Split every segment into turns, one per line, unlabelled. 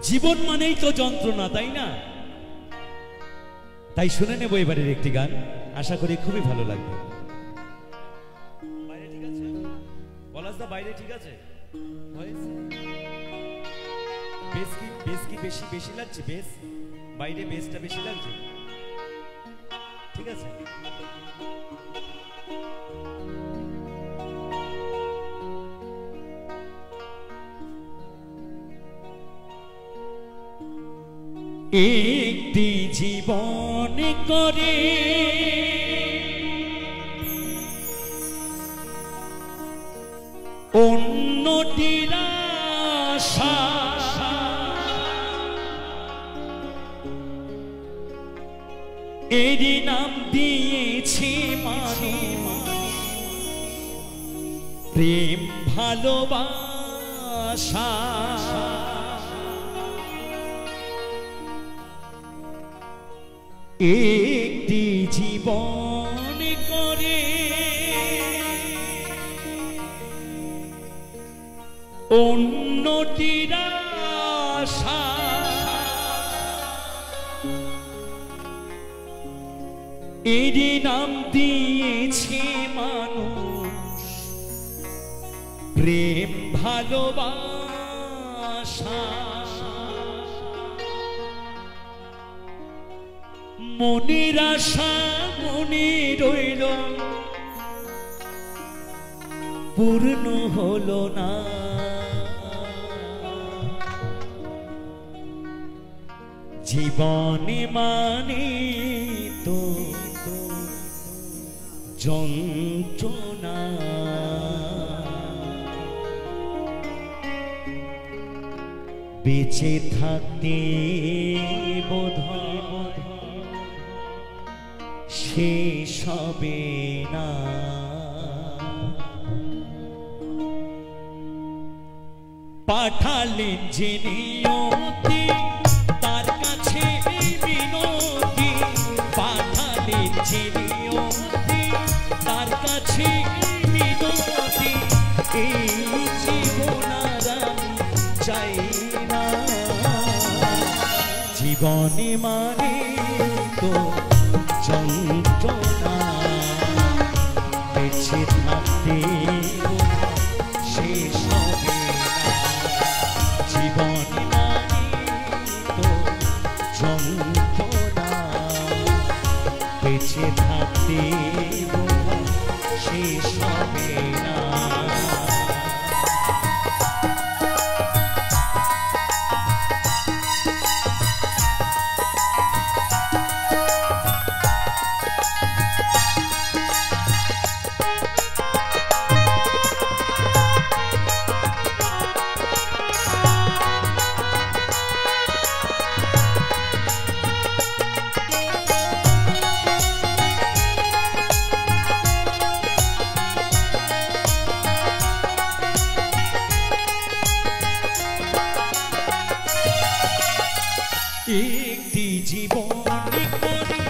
জীবন মানেই তো যন্ত্রণা, তাই না? তাই শুনে নেব এবারের একটি গান, আশা করি খুবই ভালো লাগবে। বাইরে ঠিক আছে? পলাশদা বাইরে ঠিক আছে? বেশ কি বেশি লাগছে? বেশ বাইরে বেশটা বেশি লাগছে? ঠিক আছে। একটি জীবন করে অন্যটির আশা, এরই নাম দিয়েছি প্রেম ভালোবাসা। একটি জীবন করে অন্যটির আশা, এরই নাম দিয়েছে মানুষ প্রেম ভালোবাসা। মনের আশা মনে রইল, পূর্ণ হলো না। জীবনে মানে তো যন্ত্রণা, বেঁচে থাকতে বোধহয় শেষ হবে না। পাঠালেন যে নিয়তি তার কাছে বিনতি, পাঠালেন যে নিয়তি তার কাছে বিনতি, এই জীবন আর আমি চাই না। জীবনে মানে তো যন্ত্রণা, বেঁচে থাকতে শেষ হবে না। জীবনে মানে তো যন্ত্রণা, বেঁচে থাকতে শেষ হবে না। একটি জীবন করে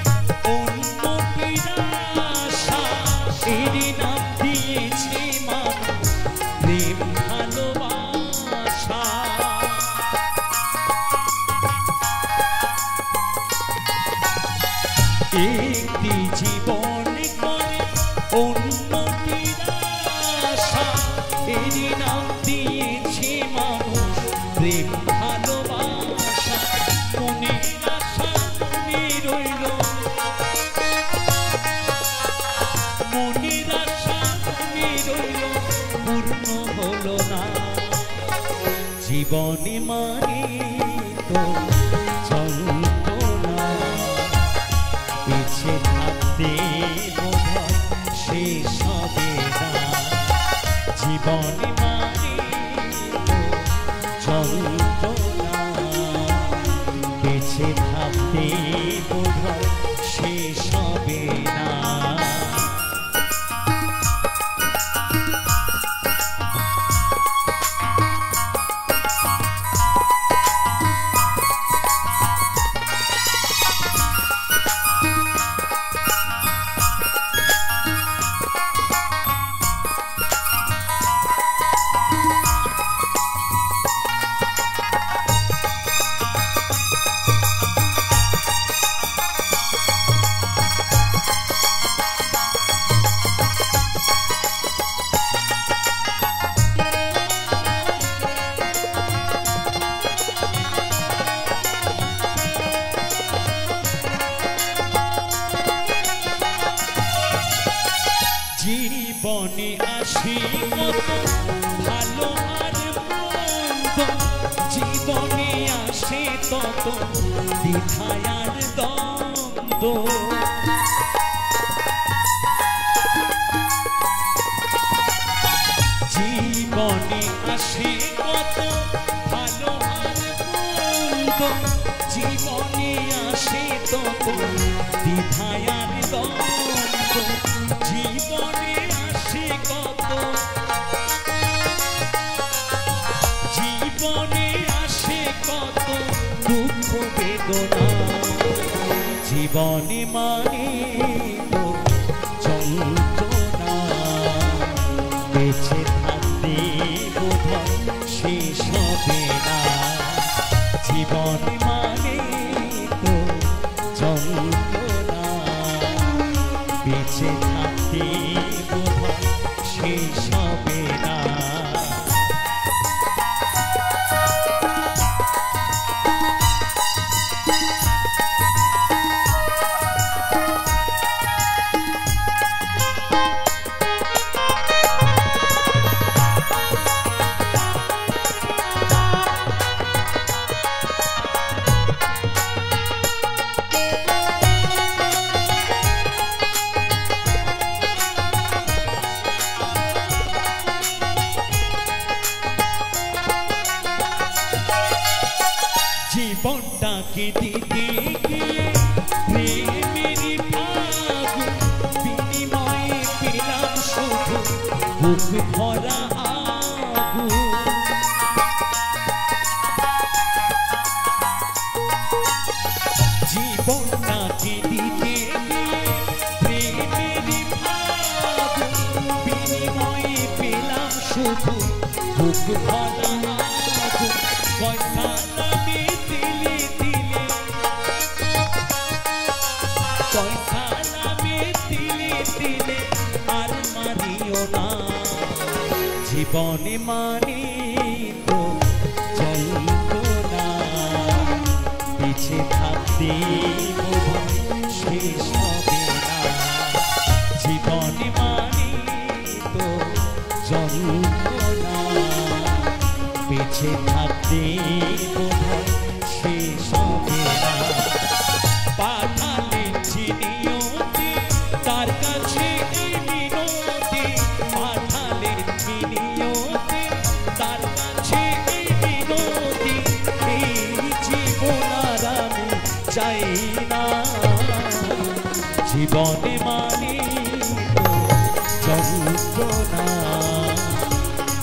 অন্যটির আশা, এরই নাম দিয়েছে মানুষ প্রেম ভালোবাসা। একটি জীবন করে অন্যটির আশা, এরই নাম দিয়েছে মানুষ প্রেম ভালোবাসা। মনের আশা মনে রইল, মনের আশা মনে রইল, পূর্ণ হলো না। জীবনে মানে তো যন্ত্রণা, বেঁচে থাকতে বোধহয় শেষ হবে না। জীবনে মানে তো যন্ত্রণা, বেঁচে থাকতে বোধহয় শেষ হবে না। কত ভালো আর মন্দ, জীবনে আসে তত দ্বিধায় আর দ্বন্দ্ব। জীবনে আসে কত ভালো আর মন্দ, জীবনে আসে তত দ্বিধায় আর দ্বন্দ্ব। জীবনে আসে কত, জীবনে আসে কত দুঃখ বেদনা, জীবনে মানে তো যন্ত্রণা, বেঁচে থাকতে বোধহয় শেষ হবে না। জীবন মানে তো যন্ত্রণা, বেঁচে থাকতে বোধহয় শেষ হবে না। জীবনটাকে দিতে গিয়ে প্রেমের আগুন, বিনিময়ে পেলাম শুধু বুক ভরা আগুন। জীবনটাকে দিতে গিয়ে প্রেমের আগুন, বিনিময়ে পেলাম শুধু বুক ভরা আগুন। পয়সা নামে দিলে দিলে, পয়সা নামে দিলে দিলে আর মারিও না। জীবনে মানে তো যন্ত্রণা, পিছে থাকতে বোধহয় শেষ হবে না। জীবনে মানে তো যন্ত্রণা, পিছে থাকতে বোধহয় শেষ হবে না। পাঠালেন চিনিয়তি তার কাছে মিনতি, পাঠালেন চিনিয়তি তার কাছে মিনতি। এই জীবন আর আমি চাই না। জীবনে মানে তো যন্ত্রণা,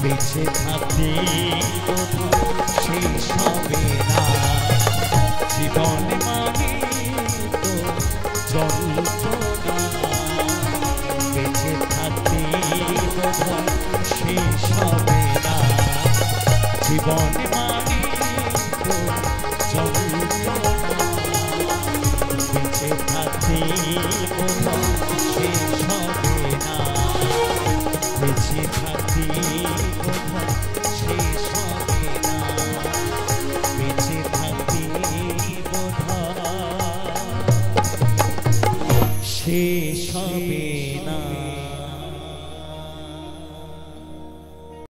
বেঁচে থাকতে বোধহয় শেষ হবে না। জীবনে মানে তো যন্ত্রণা, বেঁচে থাকতে বোধহয় শেষ হবে না। জীবনে মানে তো যন্ত্রণা, বেঁচে থাকতে বোধহয় শেষ হবে না। বেঁচে থাকতে বোধহয় শেষ হবে না। বেঁচে থাকতে বোধহয় শেষ হবে।